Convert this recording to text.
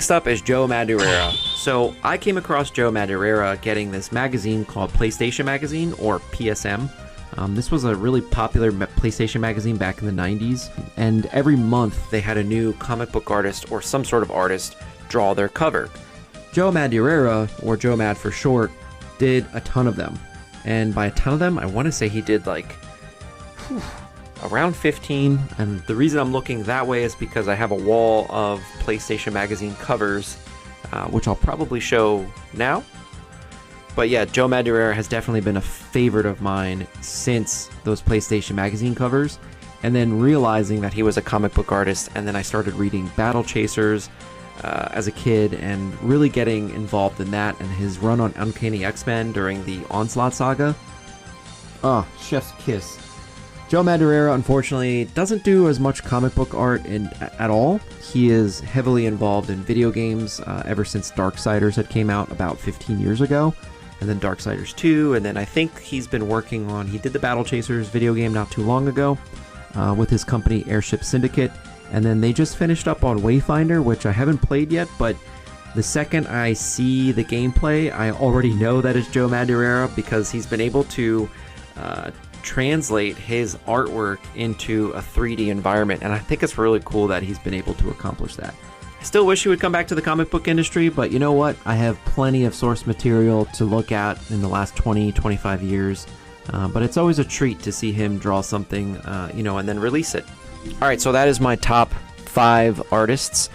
Next up is Joe Madureira. So I came across Joe Madureira getting this magazine called PlayStation Magazine, or PSM. This was a really popular PlayStation magazine back in the 90s, and every month they had a new comic book artist or some sort of artist draw their cover. Joe Madureira, or Joe Mad for short, did a ton of them. And by a ton of them, I want to say he did like around 15. And the reason I'm looking that way is because I have a wall of PlayStation magazine covers, which I'll probably show now. But yeah, Joe Madureira has definitely been a favorite of mine since those PlayStation magazine covers. And then realizing that he was a comic book artist, and then I started reading Battle Chasers as a kid and really getting involved in that and his run on Uncanny X-Men during the Onslaught saga. Oh, chef's kiss. Joe Madureira, unfortunately, doesn't do as much comic book art at all. He is heavily involved in video games ever since Darksiders had came out about 15 years ago. And then Darksiders 2, and then I think he's been working on, he did the Battle Chasers video game not too long ago with his company Airship Syndicate, and then they just finished up on Wayfinder, which I haven't played yet, but the second I see the gameplay, I already know that it's Joe Madureira because he's been able to translate his artwork into a 3D environment, and I think it's really cool that he's been able to accomplish that. I still wish he would come back to the comic book industry, but you know what? I have plenty of source material to look at in the last 20, 25 years. But it's always a treat to see him draw something, and then release it. All right, so that is my top 5 artists.